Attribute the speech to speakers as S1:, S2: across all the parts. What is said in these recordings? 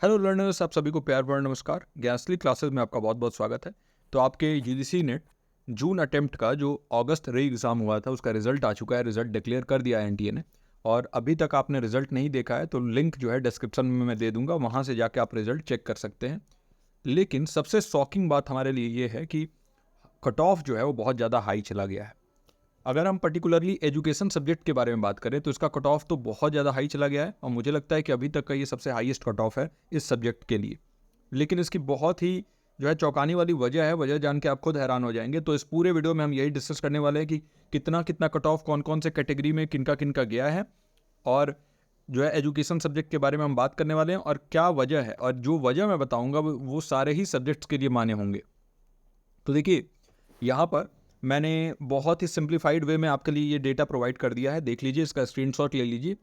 S1: Hello learners, आप सभी को प्यार भरा नमस्कार। ज्ञानस्ली क्लासेस में आपका बहुत बहुत स्वागत है। तो आपके यूजीसी नेट जून अटेम्प्ट का जो अगस्त री एग्ज़ाम हुआ था उसका रिजल्ट आ चुका है। रिजल्ट डिक्लेयर कर दिया है एनटीए ने, और अभी तक आपने रिजल्ट नहीं देखा है तो लिंक जो है डिस्क्रिप्शन में मैं दे दूंगा, वहाँ से जाके आप रिजल्ट चेक कर सकते हैं। लेकिन सबसे शॉकिंग बात हमारे लिए ये है कि कट ऑफ जो है वो बहुत ज़्यादा हाई चला गया है। अगर हम पर्टिकुलरली एजुकेशन सब्जेक्ट के बारे में बात करें तो इसका कट ऑफ तो बहुत ज़्यादा हाई चला गया है, और मुझे लगता है कि अभी तक का ये सबसे हाईएस्ट कट ऑफ है इस सब्जेक्ट के लिए। लेकिन इसकी बहुत ही जो है चौंकाने वाली वजह है, वजह जान के आप खुद हैरान हो जाएंगे। तो इस पूरे वीडियो में हम यही डिस्कस करने वाले हैं कि कितना कितना कट ऑफ कौन कौन से कैटेगरी में किनका किनका गया है, और जो है एजुकेशन सब्जेक्ट के बारे में हम बात करने वाले हैं और क्या वजह है। और जो वजह मैं बताऊंगा वो सारे ही सब्जेक्ट्स के लिए मान्य होंगे। तो देखिए, यहाँ पर मैंने बहुत ही सिंप्लीफाइड वे में आपके लिए ये डेटा प्रोवाइड कर दिया है। देख लीजिए, इसका स्क्रीनशॉट ले लीजिए।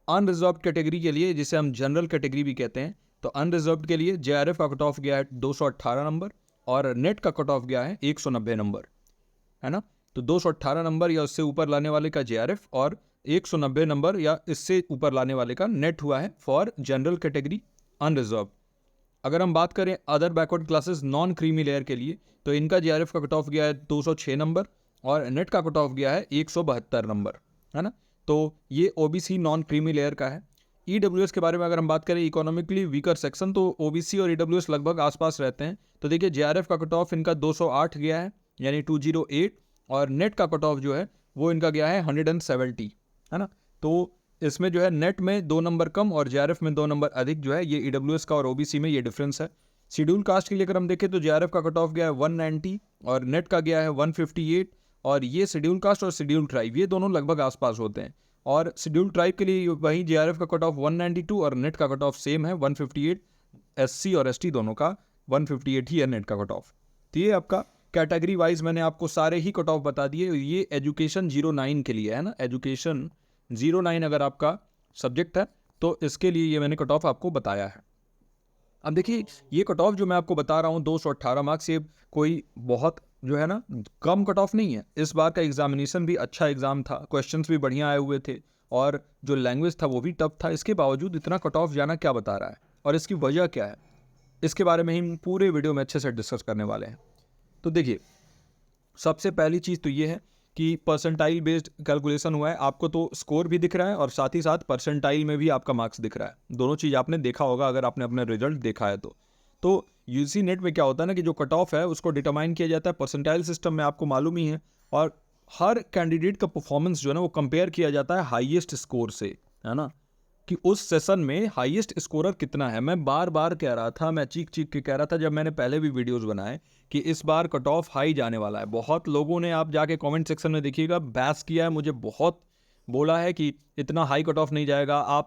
S1: अनरिजर्व्ड कैटेगरी के लिए, जिसे हम जनरल कैटेगरी भी कहते हैं, तो अनरिजर्व्ड के लिए जेआरएफ का कट ऑफ गया है 218 नंबर, और नेट का कट ऑफ गया है 190 नंबर, है ना। तो 218 नंबर या उससे ऊपर लाने वाले का जेआरएफ, और 190 नंबर या इससे ऊपर लाने वाले का नेट हुआ है फॉर जनरल कैटेगरी अनरिजर्व। अगर हम बात करें other backward classes non creamy layer के लिए, तो इनका जेआरएफ का कट ऑफ गया है 206 नंबर, और नेट का कट ऑफ गया है 172 नंबर, है ना। तो ये ओबीसी नॉन क्रीमी लेयर का है। ईडब्ल्यूएस के बारे में अगर हम बात करें, इकोनॉमिकली वीकर सेक्शन, तो ओबीसी और ईडब्ल्यूएस लगभग आसपास रहते हैं। तो देखिए, जेआरएफ का कट ऑफ इनका 208 गया है, यानी 208, और नेट का कट ऑफ जो है वो इनका गया है 170, है ना। तो इसमें जो है नेट में 2 नंबर कम और जेआरएफ में 2 नंबर अधिक जो है, ये ईडब्ल्यूएस का और ओबीसी में ये डिफरेंस है। शेड्यूल कास्ट के लिए अगर हम देखें तो जेआरएफ का कट ऑफ गया है 190 और नेट का गया है 158, और ये शेड्यूल कास्ट और शेड्यूल ट्राइब ये दोनों लगभग आसपास होते हैं। और शेड्यूल ट्राइब के लिए वही जेआरएफ का कट ऑफ 192 और नेट का कट ऑफ सेम है 158। एससी और एसटी दोनों का 158 ही है नेट का कट ऑफ। तो ये आपका कैटेगरी वाइज मैंने आपको सारे ही कट ऑफ बता दिए। ये एजुकेशन 09 के लिए है ना, एजुकेशन 09 अगर आपका सब्जेक्ट है तो इसके लिए ये मैंने कट ऑफ आपको बताया है। अब देखिए, ये कट ऑफ जो मैं आपको बता रहा हूँ 218 मार्क्स, ये कोई बहुत जो है ना कम कट ऑफ नहीं है। इस बार का एग्जामिनेशन भी अच्छा एग्जाम था, क्वेश्चंस भी बढ़िया आए हुए थे, और जो लैंग्वेज था वो भी टफ था। इसके बावजूद इतना कट ऑफ जाना क्या बता रहा है और इसकी वजह क्या है, इसके बारे में ही पूरे वीडियो में अच्छे से डिस्कस करने वाले हैं। तो देखिए, सबसे पहली चीज़ तो ये है कि परसेंटाइल बेस्ड कैलकुलेशन हुआ है। आपको तो स्कोर भी दिख रहा है और साथ ही साथ परसेंटाइल में भी आपका मार्क्स दिख रहा है। दोनों चीज़ आपने देखा होगा अगर आपने अपना रिजल्ट देखा है तो यूजी नेट में क्या होता है ना कि जो कट ऑफ है उसको डिटरमाइन किया जाता है परसेंटाइल सिस्टम में, आपको मालूम ही है। और हर कैंडिडेट का परफॉर्मेंस जो है ना वो कंपेयर किया जाता है हाईएस्ट स्कोर से, है ना, कि उस सेशन में हाईएस्ट स्कोरर कितना है। मैं बार बार कह रहा था, मैं चीख चीख के कह रहा था जब मैंने पहले भी वीडियोस बनाए कि इस बार कट ऑफ हाई जाने वाला है। बहुत लोगों ने, आप जाके कमेंट सेक्शन में देखिएगा, बहस किया है, मुझे बहुत बोला है कि इतना हाई कट ऑफ नहीं जाएगा, आप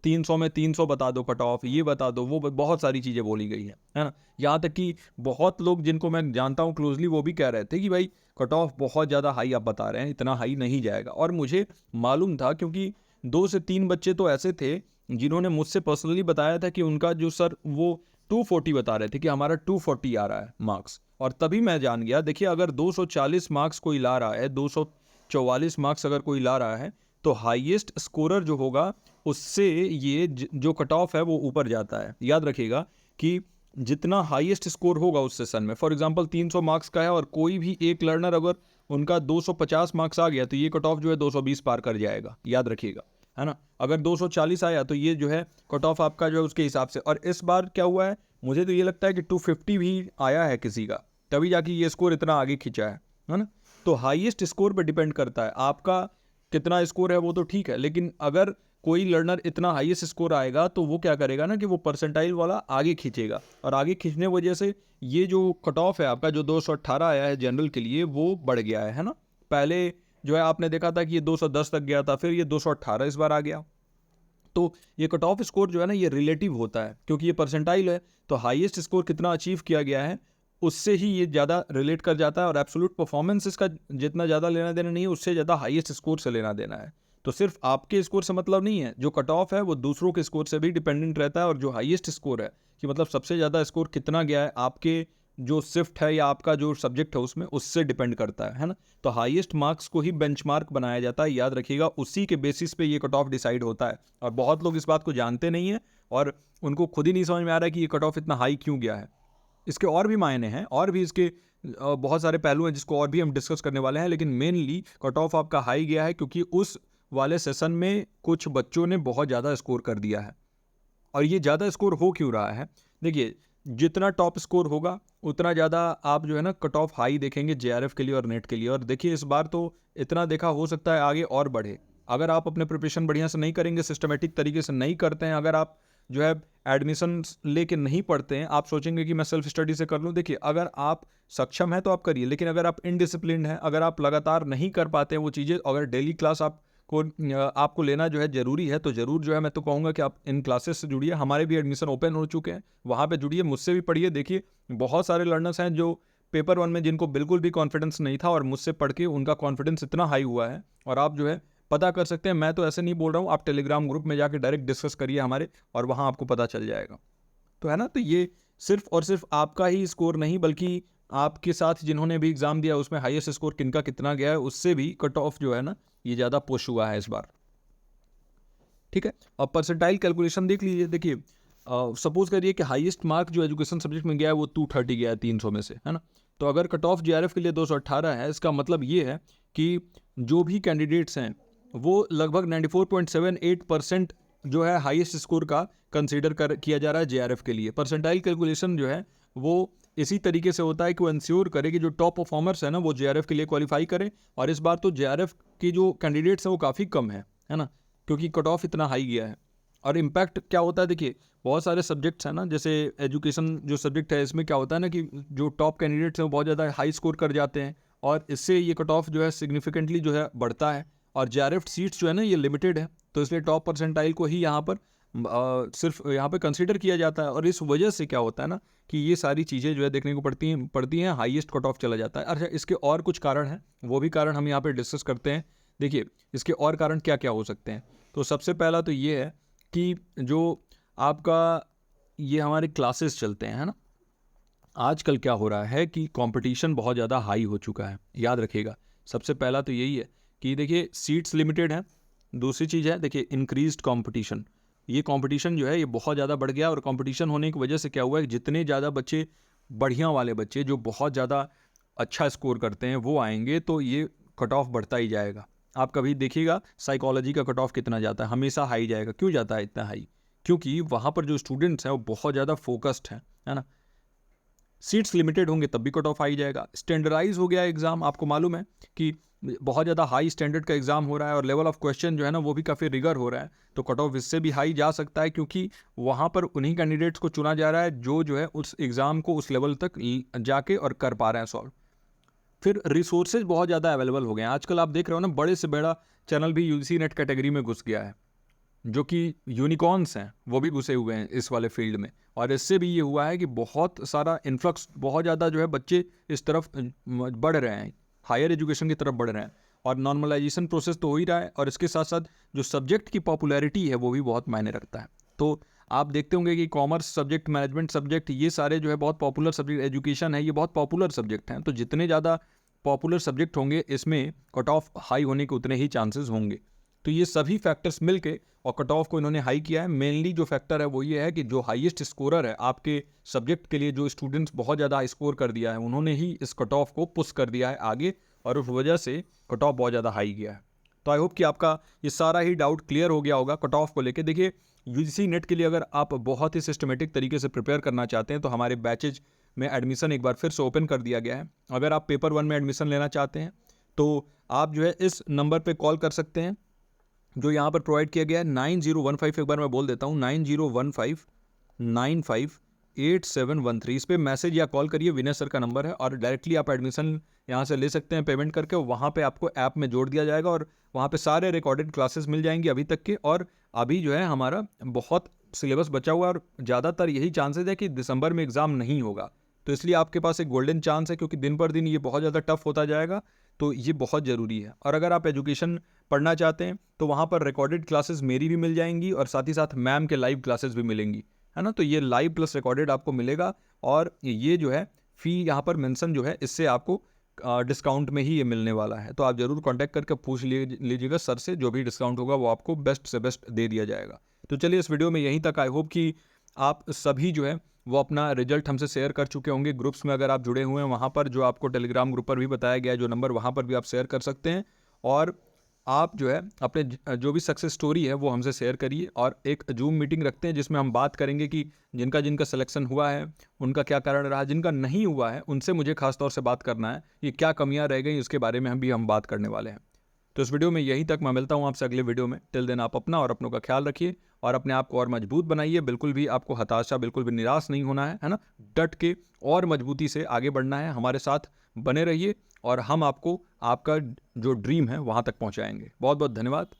S1: 300 में 300 बता दो कट ऑफ, ये बता दो, वो बहुत सारी चीज़ें बोली गई है ना। यहाँ तक कि बहुत लोग जिनको मैं जानता हूँ क्लोजली वो भी कह रहे थे कि भाई कट ऑफ बहुत ज़्यादा हाई आप बता रहे हैं, इतना हाई नहीं जाएगा। और मुझे मालूम था, क्योंकि 2 से 3 बच्चे तो ऐसे थे जिन्होंने मुझसे पर्सनली बताया था कि उनका जो सर वो 240 बता रहे थे कि हमारा 240 आ रहा है मार्क्स। और तभी मैं जान गया, देखिए अगर 240 मार्क्स कोई ला रहा है, 244 मार्क्स अगर कोई ला रहा है, तो हाईएस्ट स्कोरर जो होगा उससे ये जो कट ऑफ है वो ऊपर जाता है। याद रखिएगा कि जितना हाईएस्ट स्कोर होगा उस सेशन में, फॉर एग्जांपल 300 मार्क्स का है और कोई भी एक लर्नर अगर उनका 250 मार्क्स आ गया तो ये कट ऑफ जो है 220 पार कर जाएगा, याद रखिएगा, है ना। अगर 240 आया तो ये जो है कट ऑफ आपका जो है उसके हिसाब से। और इस बार क्या हुआ है, मुझे तो ये लगता है कि 250 भी आया है किसी का, तभी जाके ये स्कोर इतना आगे खिंचा है ना। तो हाईएस्ट स्कोर पे डिपेंड करता है, आपका कितना स्कोर है वो तो ठीक है, लेकिन अगर कोई लर्नर इतना हाईएस्ट स्कोर आएगा तो वो क्या करेगा ना कि वो परसेंटाइल वाला आगे खींचेगा, और आगे खींचने वजह से ये जो कट ऑफ है आपका जो 218 आया है जनरल के लिए वो बढ़ गया है ना। पहले जो है आपने देखा था कि ये 210 तक गया था, फिर ये 218 इस बार आ गया। तो ये कट ऑफ स्कोर जो है ना ये रिलेटिव होता है, क्योंकि ये परसेंटाइल है, तो हाईएस्ट स्कोर कितना अचीव किया गया है उससे ही ये ज़्यादा रिलेट कर जाता है। और एब्सोल्यूट परफॉर्मेंस इसका जितना ज़्यादा लेना देना नहीं है, उससे ज़्यादा हाईएस्ट स्कोर से लेना देना है। तो सिर्फ आपके स्कोर से मतलब नहीं है, जो कट ऑफ है वो दूसरों के स्कोर से भी डिपेंडेंट रहता है। और जो हाईएस्ट स्कोर है कि मतलब सबसे ज़्यादा स्कोर कितना गया है, आपके जो शिफ्ट है या आपका जो सब्जेक्ट है उसमें, उससे डिपेंड करता है ना। तो हाईएस्ट मार्क्स को ही बेंचमार्क बनाया जाता है, याद रखिएगा, उसी के बेसिस पे ये कट ऑफ डिसाइड होता है। और बहुत लोग इस बात को जानते नहीं है, और उनको खुद ही नहीं समझ में आ रहा है कि ये कट ऑफ इतना हाई क्यों गया है। इसके और भी मायने हैं और भी इसके बहुत सारे पहलू हैं जिसको और भी हम डिस्कस करने वाले हैं, लेकिन मेनली कट ऑफ आपका हाई गया है क्योंकि उस वाले सेशन में कुछ बच्चों ने बहुत ज़्यादा स्कोर कर दिया है। और ये ज़्यादा स्कोर हो क्यों रहा है? देखिए, जितना टॉप स्कोर होगा उतना ज़्यादा आप जो है ना कट ऑफ हाई देखेंगे जेआरएफ के लिए और नेट के लिए। और देखिए, इस बार तो इतना देखा, हो सकता है आगे और बढ़े। अगर आप अपने प्रिपरेशन बढ़िया से नहीं करेंगे, सिस्टमेटिक तरीके से नहीं करते हैं, अगर आप जो है एडमिशन लेके नहीं पढ़ते हैं, आप सोचेंगे कि मैं सेल्फ स्टडी से कर लूँ। देखिए, अगर आप सक्षम है तो आप करिए, लेकिन अगर आप इनडिसिप्लिन है, अगर आप लगातार नहीं कर पाते हैं वो चीज़ें, अगर डेली क्लास आपको लेना जो है ज़रूरी है, तो ज़रूर जो है मैं तो कहूँगा कि आप इन क्लासेस से जुड़िए। हमारे भी एडमिशन ओपन हो चुके हैं, वहाँ पे जुड़िए, मुझसे भी पढ़िए। देखिए, बहुत सारे लर्नर्स हैं जो पेपर 1 में जिनको बिल्कुल भी कॉन्फिडेंस नहीं था और मुझसे पढ़ के उनका कॉन्फिडेंस इतना हाई हुआ है। और आप जो है पता कर सकते हैं, मैं तो ऐसे नहीं बोल रहा हूँ, आप टेलीग्राम ग्रुप में जाके डायरेक्ट डिस्कस करिए हमारे, और वहाँ आपको पता चल जाएगा। तो है ना, तो ये सिर्फ और सिर्फ आपका ही स्कोर नहीं, बल्कि आपके साथ जिन्होंने भी एग्ज़ाम दिया उसमें हाईएस्ट स्कोर किनका कितना गया है, उससे भी कट ऑफ जो है ना ये ज़्यादा पुश हुआ है इस बार। ठीक है, और परसेंटाइल कैलकुलेशन देख लीजिए। देखिए, सपोज करिए कि हाईएस्ट मार्क जो एजुकेशन सब्जेक्ट में गया है वो 230 गया है 300 में से, है ना। तो अगर कट ऑफ जेआरएफ के लिए 218 है, इसका मतलब ये है कि जो भी कैंडिडेट्स हैं वो लगभग 94.78% जो है हाईएस्ट स्कोर का कंसीडर किया जा रहा है जेआरएफ के लिए। परसेंटाइल कैलकुलेशन जो है वो इसी तरीके से होता है कि वो इंश्योर करे कि जो टॉप परफॉर्मर्स है ना वो जेआरएफ के लिए क्वालिफाई करें। और इस बार तो जेआरएफ की जो कैंडिडेट्स हैं वो काफ़ी कम है ना, क्योंकि कट ऑफ इतना हाई गया है। और इम्पैक्ट क्या होता है, देखिए बहुत सारे सब्जेक्ट्स हैं ना, जैसे एजुकेशन जो सब्जेक्ट है इसमें क्या होता है ना कि जो टॉप कैंडिडेट्स हैं वो बहुत ज़्यादा हाई स्कोर कर जाते हैं, और इससे ये कट ऑफ जो है सिग्निफिकेंटली जो है बढ़ता है। और जेआरएफ सीट्स जो है ना ये लिमिटेड है, तो इसलिए टॉप परसेंटाइल को ही यहाँ पर सिर्फ यहाँ पे कंसीडर किया जाता है। और इस वजह से क्या होता है ना कि ये सारी चीज़ें जो है देखने को पड़ती हैं, हाईएस्ट कट ऑफ चला जाता है। अच्छा, इसके और कुछ कारण हैं, वो भी कारण हम यहाँ पे डिस्कस करते हैं। देखिए, इसके और कारण क्या क्या हो सकते हैं। तो सबसे पहला तो ये है कि जो आपका ये हमारे क्लासेस चलते हैं, है ना, आजकल क्या हो रहा है कि कंपटीशन बहुत ज़्यादा हाई हो चुका है। याद रखिएगा, सबसे पहला तो यही है कि देखिए सीट्स लिमिटेड हैं। दूसरी चीज़ है, देखिए इंक्रीज्ड कंपटीशन। ये कंपटीशन जो है ये बहुत ज़्यादा बढ़ गया, और कंपटीशन होने की वजह से क्या हुआ है, जितने ज़्यादा बच्चे, बढ़िया वाले बच्चे जो बहुत ज़्यादा अच्छा स्कोर करते हैं वो आएंगे, तो ये कट ऑफ बढ़ता ही जाएगा। आप कभी देखिएगा साइकोलॉजी का कट ऑफ कितना जाता है, हमेशा हाई जाएगा। क्यों जाता है इतना हाई? क्योंकि वहाँ पर जो स्टूडेंट्स हैं वो बहुत ज़्यादा फोकस्ड हैं, है ना। सीट्स लिमिटेड होंगे तब भी कट ऑफ आ ही जाएगा। स्टैंडर्डाइज हो गया एग्जाम, आपको मालूम है कि बहुत ज़्यादा हाई स्टैंडर्ड का एग्जाम हो रहा है, और लेवल ऑफ क्वेश्चन जो है ना वो भी काफ़ी रिगर हो रहा है, तो कट ऑफ इससे भी हाई जा सकता है, क्योंकि वहाँ पर उन्हीं कैंडिडेट्स को चुना जा रहा है जो है उस एग्ज़ाम को उस लेवल तक जाके और कर पा रहे हैं सॉल्व। फिर रिसोर्सेज बहुत ज़्यादा अवेलेबल हो गए हैं। आजकल आप देख रहे हो ना, बड़े से बड़ा चैनल भी यूजीसी नेट कैटेगरी में घुस गया है, जो कि यूनिकॉर्न्स हैं वो भी घुसे हुए हैं इस वाले फील्ड में। और इससे भी ये हुआ है कि बहुत सारा इन्फ्लक्स, बहुत ज़्यादा जो है बच्चे इस तरफ बढ़ रहे हैं, हायर एजुकेशन की तरफ बढ़ रहे हैं। और नॉर्मलाइजेशन प्रोसेस तो हो ही रहा है, और इसके साथ साथ जो सब्जेक्ट की पॉपुलैरिटी है वो भी बहुत मायने रखता है। तो आप देखते होंगे कि कॉमर्स सब्जेक्ट, मैनेजमेंट सब्जेक्ट, ये सारे जो है बहुत पॉपुलर सब्जेक्ट, एजुकेशन है ये बहुत पॉपुलर सब्जेक्ट हैं। तो जितने ज़्यादा पॉपुलर सब्जेक्ट होंगे इसमें कट ऑफ हाई होने के उतने ही चांसेस होंगे। तो ये सभी फैक्टर्स मिलके और कट ऑफ को इन्होंने हाई किया है। मेनली जो फैक्टर है वो ये है कि जो हाईएस्ट स्कोरर है आपके सब्जेक्ट के लिए, जो स्टूडेंट्स बहुत ज़्यादा स्कोर कर दिया है, उन्होंने ही इस कट ऑफ को पुश कर दिया है आगे, और उस वजह से कट ऑफ बहुत ज़्यादा हाई गया है। तो आई होप कि आपका ये सारा ही डाउट क्लियर हो गया होगा कट ऑफ को लेके। देखिए, यूजीसी नेट के लिए अगर आप बहुत ही सिस्टमेटिक तरीके से प्रिपेयर करना चाहते हैं तो हमारे बैचेज में एडमिशन एक बार फिर से ओपन कर दिया गया है। अगर आप पेपर 1 में एडमिशन लेना चाहते हैं तो आप जो है इस नंबर पर कॉल कर सकते हैं जो यहाँ पर प्रोवाइड किया गया है, 9015। एक बार मैं बोल देता हूँ, 9015958713। इस पर मैसेज या कॉल करिए, विनय सर का नंबर है, और डायरेक्टली आप एडमिशन यहाँ से ले सकते हैं पेमेंट करके। वहाँ पे आपको ऐप में जोड़ दिया जाएगा, और वहाँ पे सारे रिकॉर्डेड क्लासेस मिल जाएंगी अभी तक के। और अभी जो है हमारा बहुत सिलेबस बचा हुआ है, और ज़्यादातर यही चांसेस है कि दिसंबर में एग्ज़ाम नहीं होगा। तो इसलिए आपके पास एक गोल्डन चांस है, क्योंकि दिन पर दिन ये बहुत ज़्यादा टफ होता जाएगा, तो ये बहुत ज़रूरी है। और अगर आप एजुकेशन पढ़ना चाहते हैं तो वहाँ पर रिकॉर्डेड क्लासेस मेरी भी मिल जाएंगी, और साथ ही साथ मैम के लाइव क्लासेस भी मिलेंगी, है ना। तो ये लाइव प्लस रिकॉर्डेड आपको मिलेगा, और ये जो है फ़ी यहाँ पर मेंशन जो है इससे आपको डिस्काउंट में ही ये मिलने वाला है। तो आप ज़रूर कांटेक्ट करके पूछ लीजिएगा सर से, जो भी डिस्काउंट होगा वो आपको बेस्ट से बेस्ट दे दिया जाएगा। तो चलिए इस वीडियो में यहीं तक। आई होप कि आप सभी जो है वो अपना रिजल्ट हमसे शेयर कर चुके होंगे। ग्रुप्स में अगर आप जुड़े हुए हैं वहाँ पर, जो आपको टेलीग्राम ग्रुप पर भी बताया गया है जो नंबर, वहाँ पर भी आप शेयर कर सकते हैं। और आप जो है अपने जो भी सक्सेस स्टोरी है वो हमसे शेयर करिए, और एक जूम मीटिंग रखते हैं जिसमें हम बात करेंगे कि जिनका जिनका सिलेक्शन हुआ है उनका क्या कारण रहा, जिनका नहीं हुआ है उनसे मुझे खास तौर से बात करना है, ये क्या कमियां रह गई उसके बारे में हम बात करने वाले हैं। तो इस वीडियो में यहीं तक। मैं मिलता हूँ आपसे अगले वीडियो में। टिल देन आप अपना और अपनों का ख्याल रखिए और अपने आप को और मजबूत बनाइए। बिल्कुल भी आपको हताशा, बिल्कुल भी निराश नहीं होना है ना। डट के और मजबूती से आगे बढ़ना है। हमारे साथ बने रहिए और हम आपको आपका जो ड्रीम है वहाँ तक पहुँचाएंगे। बहुत बहुत धन्यवाद।